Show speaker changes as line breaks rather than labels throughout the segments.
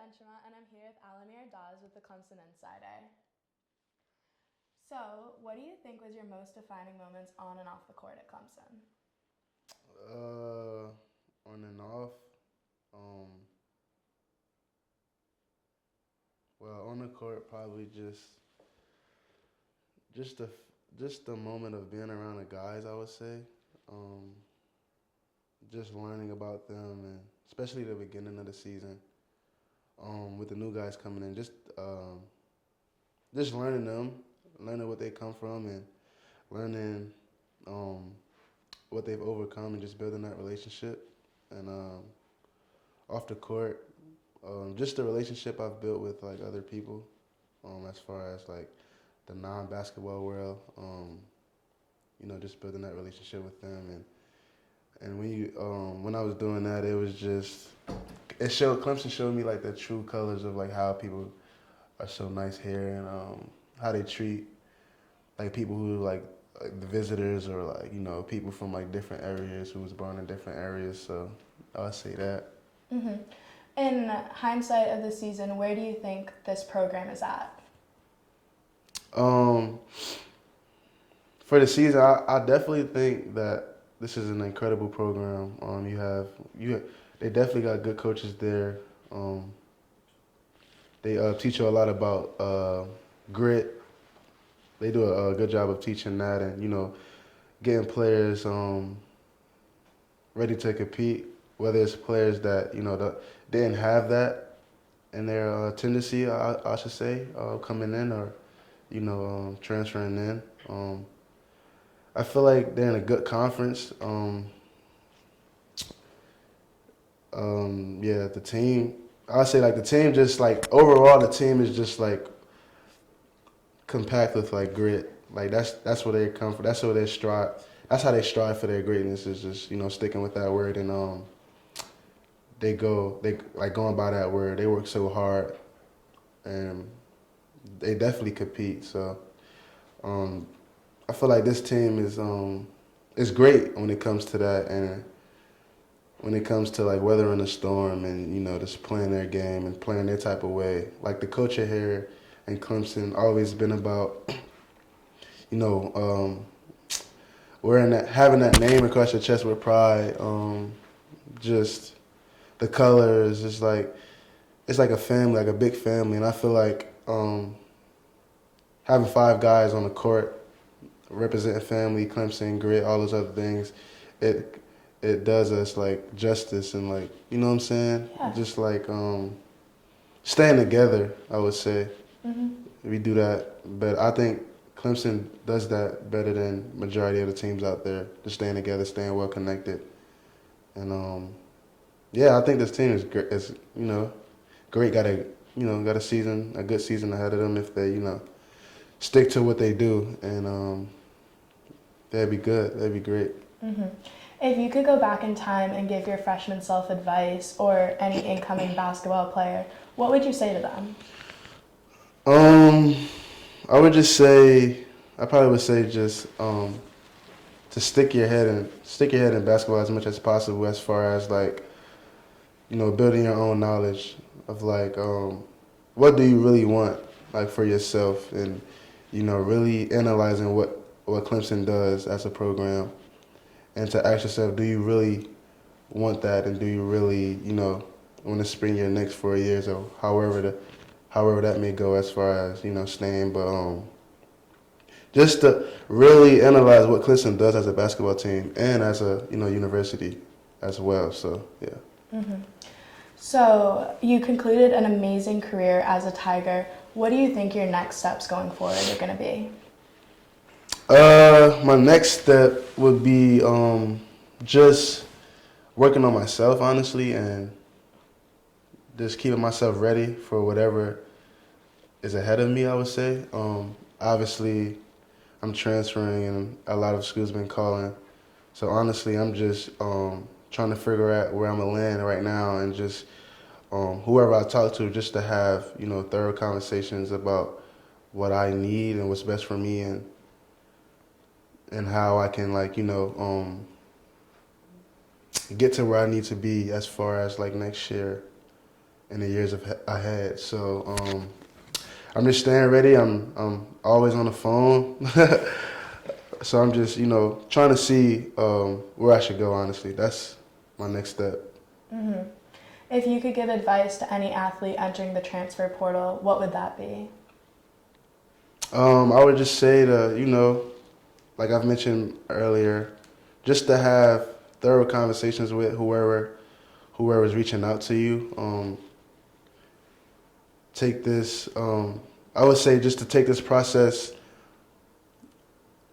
Benchima, and I'm here with Amir Dawes with the Clemson Insider. So, what do you think was your most defining moments on and off the court at Clemson?
Uh, on and off. Um, well, on the court, probably just the just the moment of being around the guys. I would say, um, just learning about them, and especially the beginning of the season, with the new guys coming in. Just learning them, learning what they come from, and learning um, what they've overcome, and just building that relationship. And off the court, just the relationship I've built with like other people, as far as like the non-basketball world, just building that relationship with them, and when I was doing that, it was just it showed Clemson showed me like the true colors of like how people are so nice here, and how they treat like people who like the visitors, or like people from like different areas who was born in different areas. So I'll say that.
Mm-hmm. In hindsight of the season, where do you think this program is at?
Um, for the season, I definitely think that this is an incredible program. They definitely got good coaches there. They teach you a lot about grit. They do a good job of teaching that, and getting players ready to compete. Whether it's players that didn't have that in their tendency, I should say, coming in, or transferring in. I feel like they're in a good conference. Yeah, the team. I say like the team just like overall the team is just like compact with like grit. Like that's where they come from. That's where they strive. That's how they strive for their greatness, is just sticking with that word, and they like going by that word. They work so hard, and they definitely compete. So um, I feel like this team is great when it comes to that, and when it comes to like weathering a storm, and just playing their game and playing their type of way. Like the culture here in Clemson always been about you know wearing that, having that name across your chest with pride. Just the colors, it's like a family, like a big family, and I feel like having five guys on the court representing family, Clemson, grit, all those other things, it it does us like justice, and like what I'm saying,
Yeah.
just like staying together. I would say
Mm-hmm.
we do that, but I think Clemson does that better than majority of the teams out there. Just staying together, staying well connected, and yeah, I think this team is great. Is great. Got a good season ahead of them if they stick to what they do, and that'd be good. That'd be great.
Mm-hmm. If you could go back in time and give your freshman self advice, or any incoming basketball player, what would you say to them?
Um, I would just say, I probably would say just to stick your head in basketball as much as possible, as far as like building your own knowledge of like what do you really want like for yourself, and really analyzing what Clemson does as a program, and to ask yourself, do you really want that, and do you really want to spend your next 4 years, or however that may go, as far as staying, but just to really analyze what Clemson does as a basketball team, and as a university as well. So yeah.
Mm-hmm. So, you concluded an amazing career as a Tiger. What do you think your next steps going forward are going to be?
My next step would be just working on myself, honestly, and just keeping myself ready for whatever is ahead of me, I would say. Obviously, I'm transferring, and a lot of schools been calling. So honestly, I'm just trying to figure out where I'm gonna land right now, and just whoever I talk to, just to have thorough conversations about what I need and what's best for me, and how I can like get to where I need to be as far as like next year. in the years ahead. So I'm just staying ready. I'm always on the phone. So I'm just, trying to see where I should go, honestly. That's my next step.
Hmm. If you could give advice to any athlete entering the transfer portal, what would that be?
I would just say to, like I've mentioned earlier, just to have thorough conversations with whoever's reaching out to you. Take this, I would say just to take this process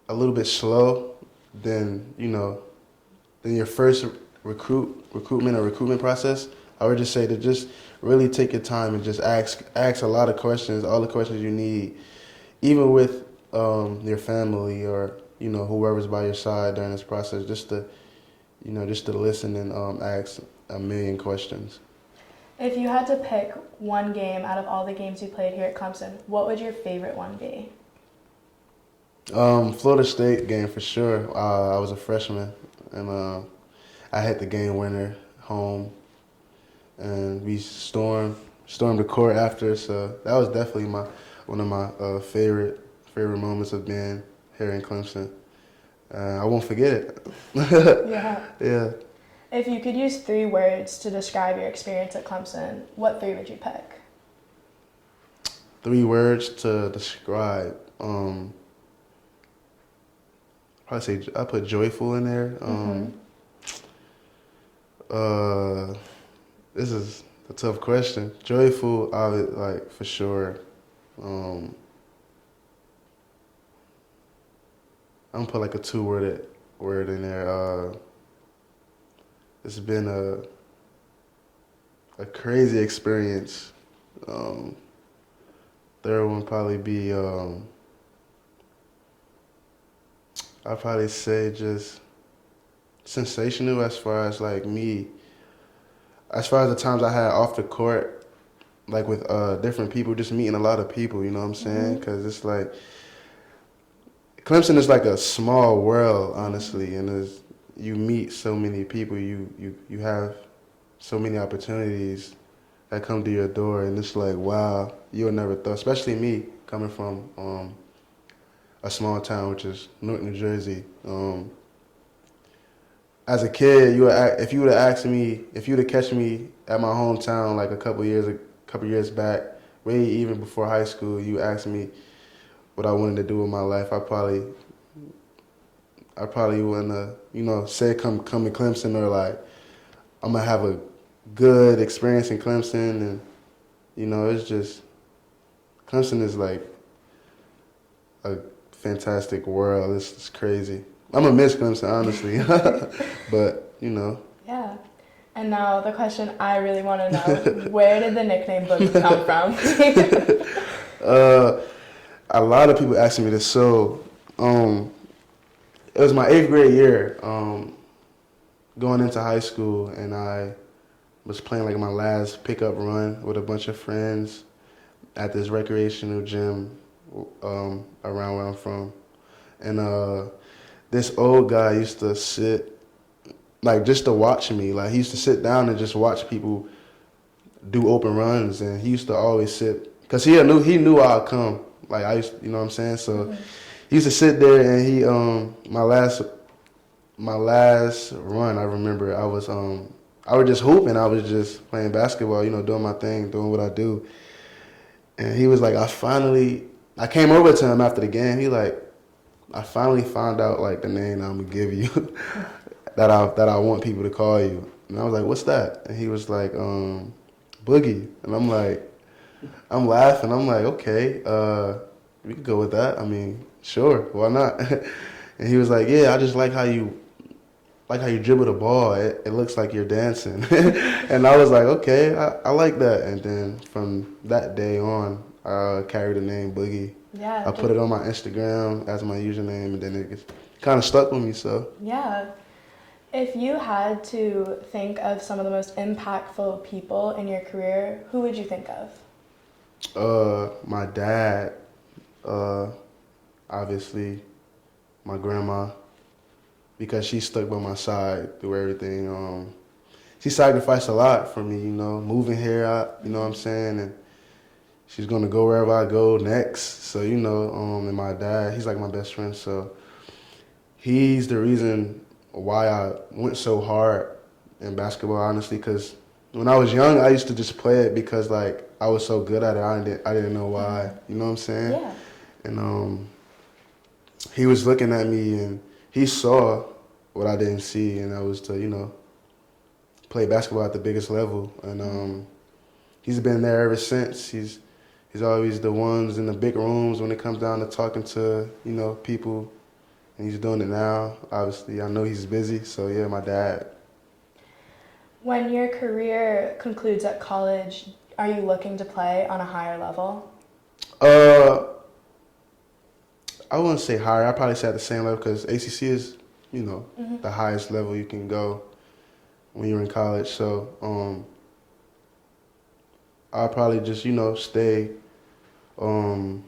a little bit slow than, than your first recruitment process. I would just say to just really take your time and just ask a lot of questions, all the questions you need, even with your family or whoever's by your side during this process, just to listen and ask a million questions.
If you had to pick one game out of all the games you played here at Clemson, what would your favorite one be?
Florida State game for sure. I was a freshman and I hit the game winner home, and we stormed the court after. So that was definitely one of my favorite moments of being here in Clemson. I won't forget it.
Yeah.
Yeah.
If you could use 3 words to describe your experience at Clemson, what 3 would you pick?
3 words to describe. Probably say I put joyful in there. This is a tough question. Joyful, I would like for sure. I'm gonna put like a 2 word in there. It's been a crazy experience. Third one probably be I'd probably say just sensational as far as like me. As far as the times I had off the court, like with different people, just meeting a lot of people, you know what I'm saying? Because it's like, Clemson is like a small world, honestly, and you meet so many people, you have so many opportunities that come to your door, and it's like, wow, you'll never thought, especially me, coming from a small town, which is Newark, New Jersey. As a kid, if you would have asked me, if you would have catch me at my hometown like a couple years back, way even before high school, you asked me what I wanted to do with my life, I probably wouldn't have, say come to Clemson, or like I'm gonna have a good experience in Clemson, and it's just Clemson is like a fantastic world. It's crazy. I'm gonna miss Clemson, honestly, but
Yeah. And now the question I really want to know, where did the nickname Boogie come from?
A lot of people asking me this. So, it was my 8th grade year, going into high school, and I was playing like my last pickup run with a bunch of friends at this recreational gym around where I'm from, and this old guy used to sit, like, just to watch me. Like, he used to sit down and just watch people do open runs, and he used to always sit, because he knew I'd come. Like, I used, you know what I'm saying? So he used to sit there, and he, my last run, I remember I was just hooping. I was just playing basketball, doing my thing, doing what I do. And he was like, I came over to him after the game. He like, I finally found out like the name I'm gonna give you that I want people to call you. And I was like, what's that? And he was like, Boogie. And I'm like, I'm laughing. I'm like, okay, we could go with that. I mean, sure, why not? And he was like, yeah, I just like how you dribble the ball. It looks like you're dancing. And I was like, okay, I like that. And then from that day on, I carried the name Boogie.
Yeah.
I put it on my Instagram as my username, and then it kind of stuck with me. So
Yeah. If you had to think of some of the most impactful people in your career, who would you think of?
My dad, obviously, my grandma, because she stuck by my side through everything. she sacrificed a lot for me, you know, moving here, you know what I'm saying, and she's gonna go wherever I go next. So, you know, and my dad, he's like my best friend, so he's the reason why I went so hard in basketball, honestly, because when I was young, I used to just play it because like I was so good at it. I didn't know why. You know what I'm saying?
Yeah.
And he was looking at me and he saw what I didn't see, and that was to, you know, play basketball at the biggest level. And he's been there ever since. He's always the ones in the big rooms when it comes down to talking to, you know, people, and he's doing it now. Obviously, I know he's busy, so yeah, my dad.
When your career concludes at college, are you looking to play on a higher level?
I wouldn't say higher. I'd probably say at the same level because ACC is, you know, the highest level you can go when you're in college. So I'll probably just, you know, stay, go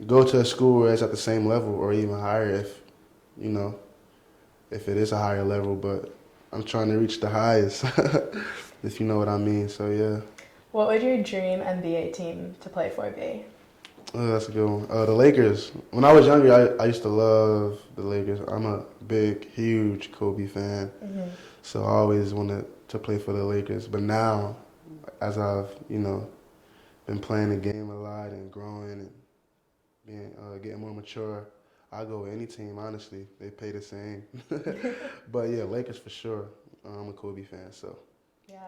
to a school where it's at the same level or even higher if, you know, if it is a higher level. But I'm trying to reach the highest, if you know what I mean. So, yeah.
What would your dream NBA team to play for be?
Oh, that's a good one. The Lakers. When I was younger, I used to love the Lakers. I'm a big, huge Kobe fan. So I always wanted to play for the Lakers. But now, as I've, you know, been playing the game a lot and growing and being getting more mature, I go with any team, honestly. They pay the same. But yeah, Lakers for sure. I'm a Kobe fan, so.
Yeah.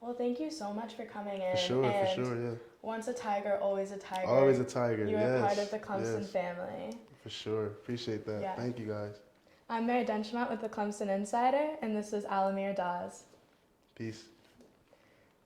Well, thank you so much for coming in.
For sure, yeah.
Once a Tiger, always a Tiger.
Always a Tiger,
You
yes.
are part of the Clemson
yes.
family.
For sure. Appreciate that.
Yeah.
Thank you, guys.
I'm Mary Denchemont with the Clemson Insider, and this is Amir Dawes.
Peace.